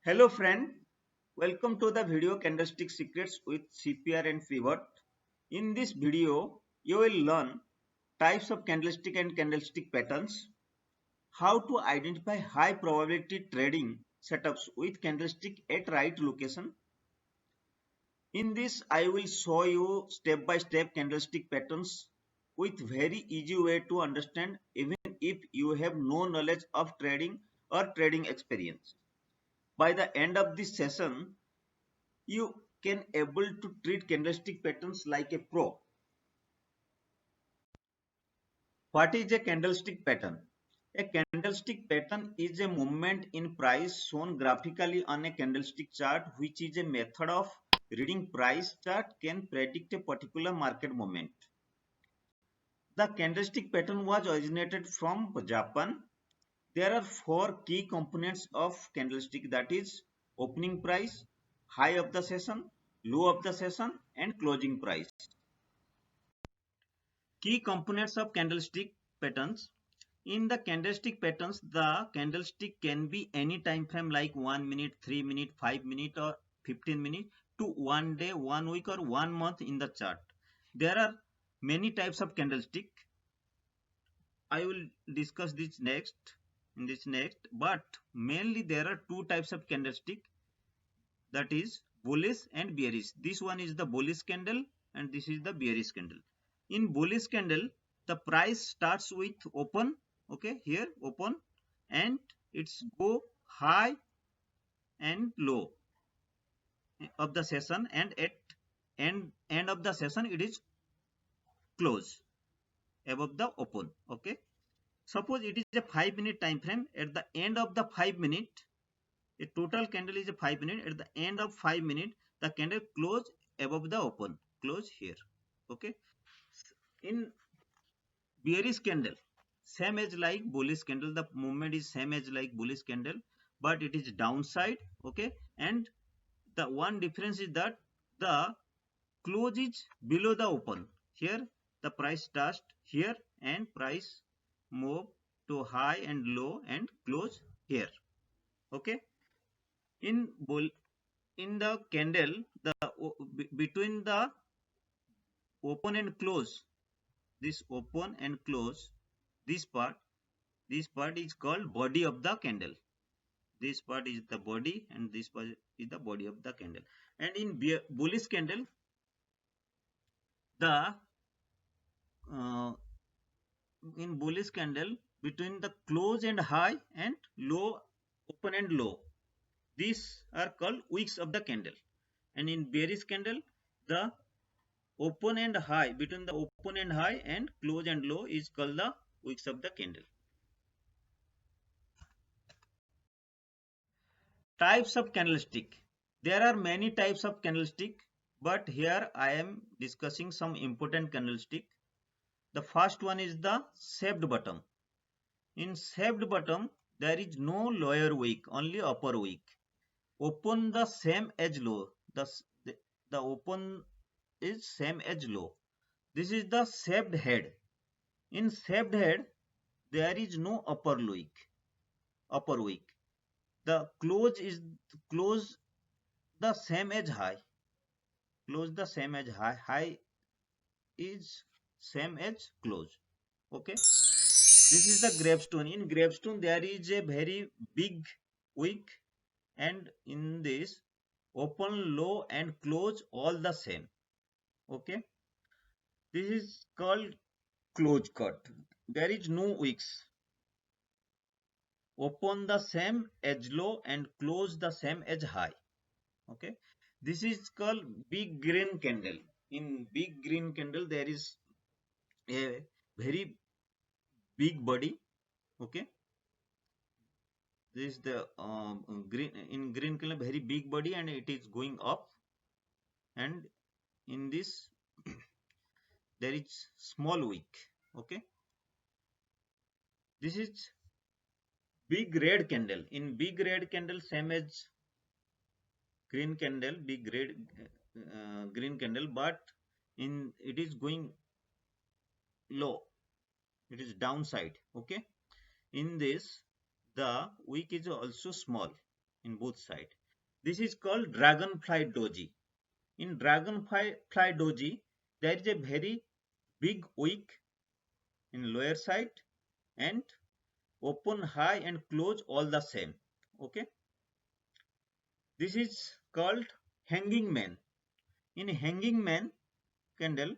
Hello friend, welcome to the video Candlestick Secrets with CPR and Pivot. In this video, you will learn types of candlestick and candlestick patterns, how to identify high probability trading setups with candlestick at right location. In this, I will show you step by step candlestick patterns with very easy way to understand even if you have no knowledge of trading or trading experience. By the end of this session, you can able to treat candlestick patterns like a pro. What is a candlestick pattern? A candlestick pattern is a movement in price shown graphically on a candlestick chart, which is a method of reading price chart can predict a particular market movement. The candlestick pattern was originated from Japan. There are four key components of candlestick, that is opening price, high of the session, low of the session and closing price. Key components of candlestick patterns. In the candlestick patterns, the candlestick can be any time frame like 1 minute, 3 minute, 5 minute or 15 minutes to 1 day, 1 week or 1 month in the chart. There are many types of candlestick. I will discuss this next, but mainly there are two types of candlestick, that is bullish and bearish. This one is the bullish candle and this is the bearish candle. In bullish candle, the price starts with open, okay, here open, and it's go high and low of the session, and at end of the session it is close above the open. Okay, suppose it is a 5-minute time frame. At the end of the 5 minute, a total candle is a 5 minute. At the end of 5 minute, the candle close above the open, close here. Okay, in bearish candle, same as like bullish candle, the movement is same as like bullish candle, but it is downside. Okay, and the one difference is that the close is below the open. Here the price starts here and price move to high and low and close here. Okay, in bull, in the candle, the between the open and close, this open and close, this part is called body of the candle. This part is the body and this part is the body of the candle. And in bullish candle, the in bullish candle, between the close and high and low, open and low, these are called wicks of the candle. And in bearish candle, the open and high, between the open and high and close and low is called the wicks of the candle. Types of candlestick. There are many types of candlestick, but here I am discussing some important candlestick. The first one is the shaped bottom. In shaped bottom, there is no lower wick, only upper wick. Open the same as low. The open is same as low. This is the shaped head. In shaped head, there is no upper wick. The close the same as high. Close the same as high. High is same as close. Okay. This is the gravestone. In gravestone, there is a very big wick, and in this, open, low, and close all the same. Okay. This is called close cut. There is no wicks. Open the same as low and close the same as high. Okay. This is called big green candle. In big green candle, there is a very big body. Okay, this is the green, in green color, very big body, and it is going up, and in this there is small wick. Okay, this is big red candle. In big red candle, same as green candle, big red green candle, but in it is going low, it is downside. Okay, in this the wick is also small. in both side. This is called dragonfly doji. In dragonfly doji, there is a very big wick in lower side and open, high and close all the same. Okay. This is called hanging man. In hanging man candle,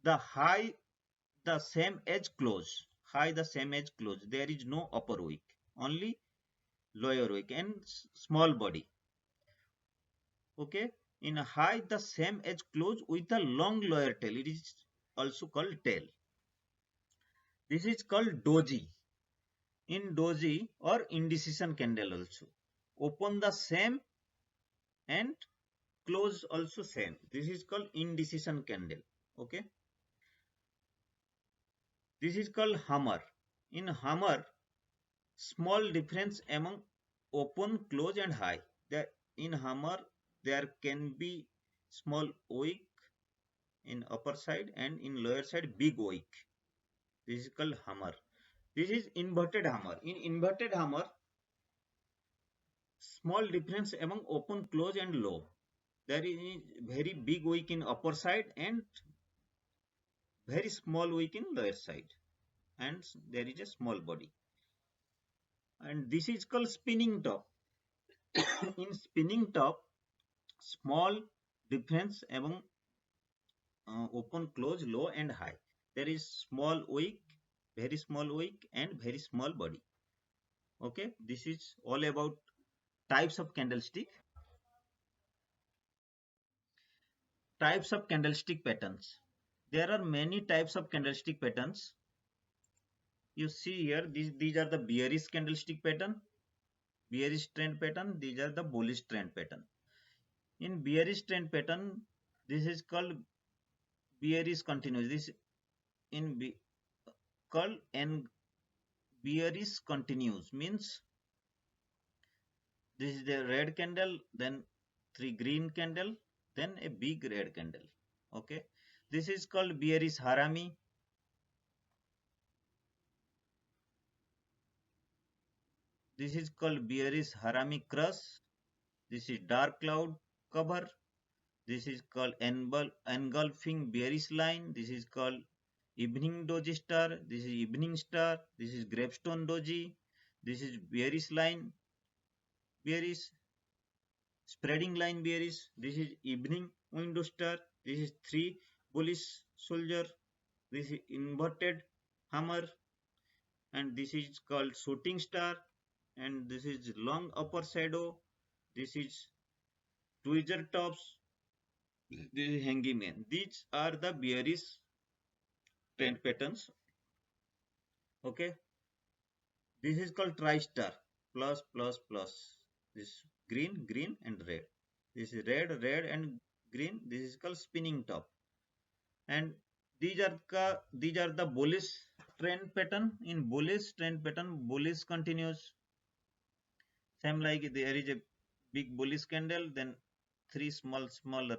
the high the same edge close. High the same edge close. There is no upper wick, only lower wick and small body. Okay. In high the same edge close with a long lower tail. It is also called tail. This is called doji. In doji or indecision candle also. Open the same and close also same. This is called indecision candle. Okay. This is called hammer. In hammer, small difference among open, close and high. In hammer, there can be small wick in upper side and in lower side big wick. This is called hammer. This is inverted hammer. In inverted hammer, small difference among open, close and low. There is very big wick in upper side and very small wick in lower side, and there is a small body. And this is called spinning top. In spinning top, small difference among open, close, low and high. There is small wick, very small wick and very small body. Okay, this is all about types of candlestick. Types of candlestick patterns. There are many types of candlestick patterns. You see here, these are the bearish candlestick pattern, bearish trend pattern. These are the bullish trend pattern. In bearish trend pattern, this is called bearish continuous. This in called and bearish continuous means this is the red candle, then 3 green candle, then a big red candle. Okay, this is called bearish harami. This is called bearish harami crush. This is dark cloud cover. This is called engulfing bearish line. This is called evening doji star. This is evening star. This is gravestone doji. This is bearish line, bearish spreading line bearish. This is evening window star. This is 3 bullish soldier. This is inverted hammer, and this is called shooting star, and this is long upper shadow. This is tweezer tops. This is hanging man. These are the bearish trend patterns. Okay, this is called tri-star, plus plus plus. This green, green and red. This is red, red and green. This is called spinning top. And these are the bullish trend pattern. In bullish trend pattern, bullish continues. Same like there is a big bullish candle, then 3 small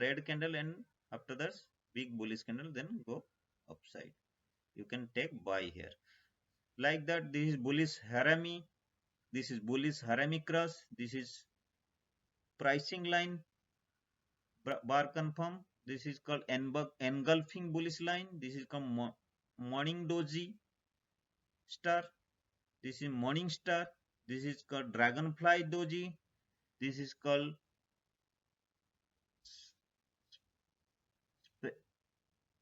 red candle, and after that big bullish candle, then go upside. You can take buy here. Like that, this is bullish harami. This is bullish harami cross. This is pricing line bar confirm. This is called engulfing bullish line. This is called morning doji star. This is morning star. This is called dragonfly doji. This is called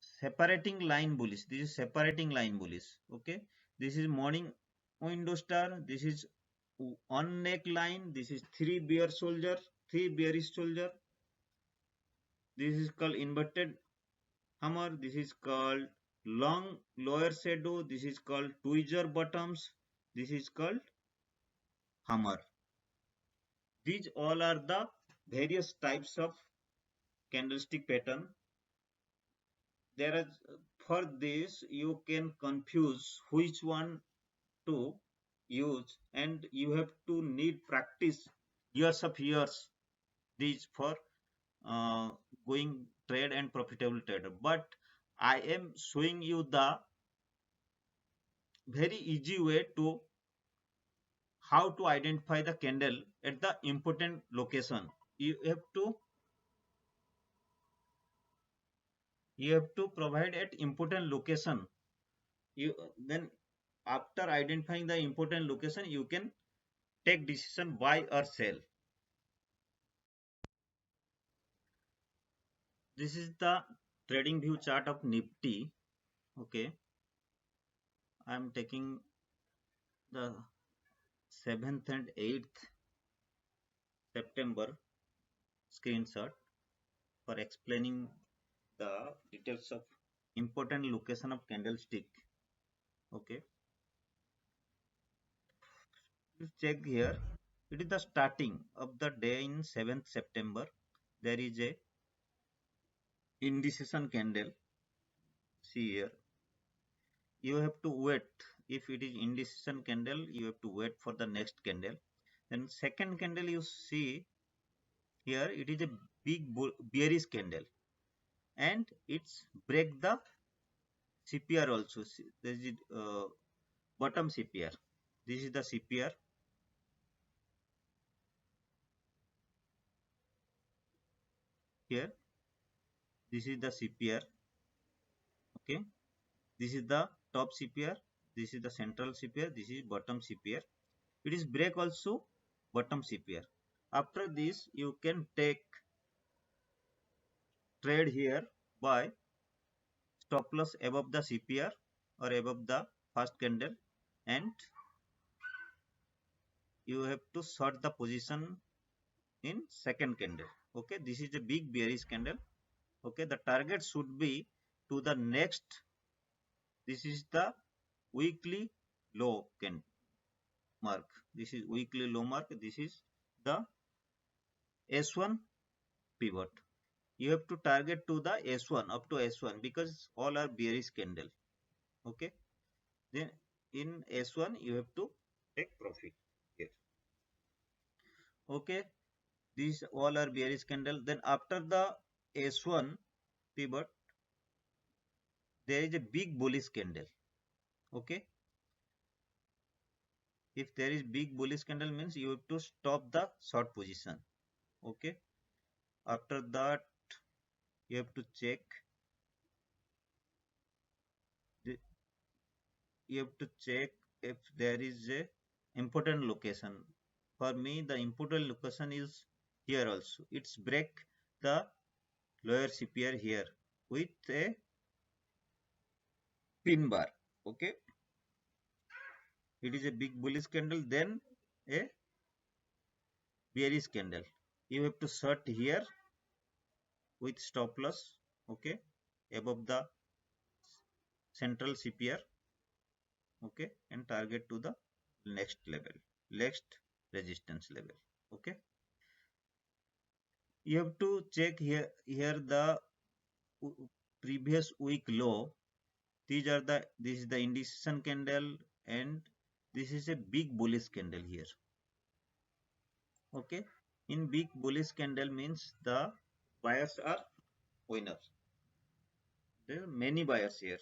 separating line bullish. This is separating line bullish. Okay, this is morning window star. This is on neck line. This is 3 bearish soldier. This is called inverted hammer. This is called long lower shadow. This is called tweezer bottoms. This is called hammer. These all are the various types of candlestick pattern. There are, for this you can confuse which one to use, and you have to need practice years of years these for uh, going trade and profitable trader. But I am showing you the very easy way to how to identify the candle at the important location. You have to provide at important location. Then after identifying the important location, you can take decision buy or sell. This is the trading view chart of Nifty. Okay, I am taking the 7th and 8th September screenshot for explaining the details of important location of candlestick. Okay, you check here. It is the starting of the day in 7th September. There is a indecision candle. See here. You have to wait. If it is indecision candle, you have to wait for the next candle. Then second candle you see here, it is a big bearish candle, and it's break the CPR also. This is bottom CPR. This is the CPR. Here, this is the CPR. Okay, this is the top CPR. This is the central CPR. This is bottom CPR. It is break also bottom CPR. After this, you can take trade here by stop loss above the CPR or above the first candle, and you have to short the position in second candle. Okay, this is a big bearish candle. Okay, the target should be to the next. This is the weekly low mark. This is weekly low mark. This is the S1 pivot. You have to target to the S1 up to S1 because all are bearish candle. Okay, then in S1 you have to take profit here. Okay, these all are bearish candle. Then after the S1 pivot, there is a big bullish candle. Okay, if there is big bullish candle means you have to stop the short position. Okay, after that you have to check you have to check if there is a important location. For me, the important location is here also. It's break the lower CPR here with a pin bar. Okay, it is a big bullish candle, then a bearish candle. You have to short here with stop loss. Okay, above the central CPR. Okay, and target to the next level, next resistance level. Okay, you have to check here the previous week low. This is the indecision candle, and this is a big bullish candle here. Okay, in big bullish candle means the buyers are winners. There are many buyers here.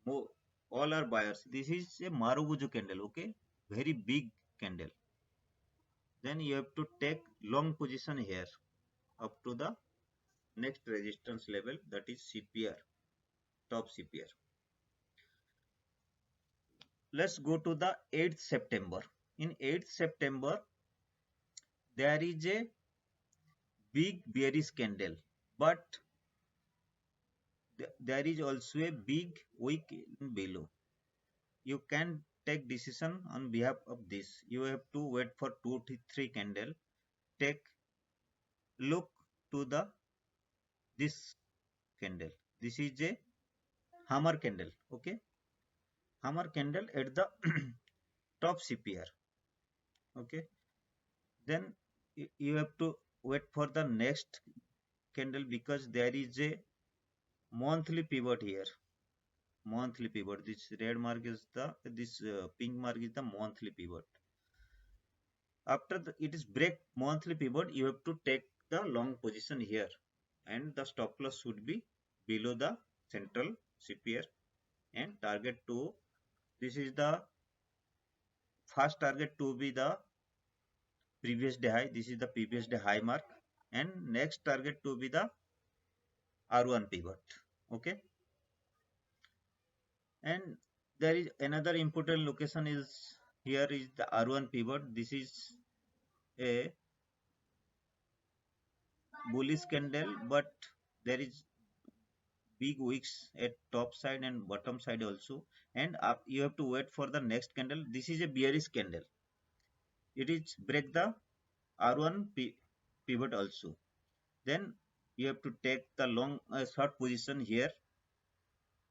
All are buyers. This is a Marubozu candle. Okay, very big candle. Then you have to take long position here up to the next resistance level, that is CPR, top CPR. Let's go to the 8th September. In 8th September, there is a big bearish candle, but there is also a big wick in below. You can take decision on behalf of this. You have to wait for 2 to 3 candle. Look to this candle. This is a hammer candle. Okay, hammer candle at the top CPR. Okay, then you have to wait for the next candle because there is a monthly pivot here. Monthly pivot. This red mark is this pink mark is the monthly pivot. After it is break monthly pivot, you have to take the long position here, and the stop loss should be below the central CPR and target to. This is the first target to be the previous day high. This is the previous day high mark, and next target to be the R1 pivot. Okay, and there is another important location is here is the R1 pivot. This is a bullish candle, but there is big wicks at top side and bottom side also, and up you have to wait for the next candle. This is a bearish candle. It is break the R1 pivot also. Then you have to take the long short position here,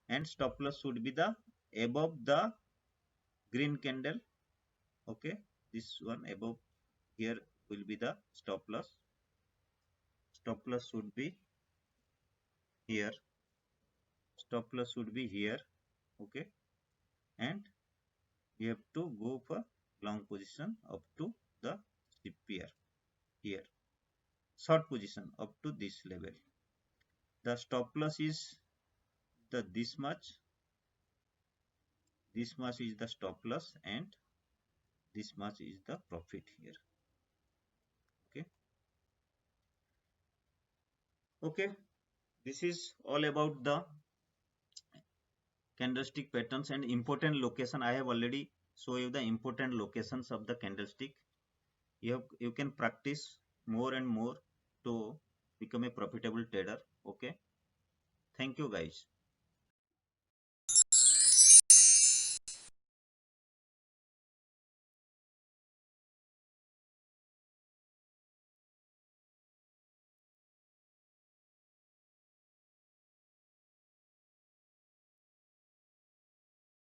and stop loss should be the above the green candle. Okay, this one above here will be the stop loss. Stop loss should be here. Stop loss should be here. Okay, and you have to go for long position up to the CPR here. Short position up to this level. The stop loss is the this much. This much is the stop loss, and this much is the profit here. Okay. Okay. This is all about the candlestick patterns and important location. I have already show you the important locations of the candlestick. You can practice more and more to become a profitable trader. Okay. Thank you guys.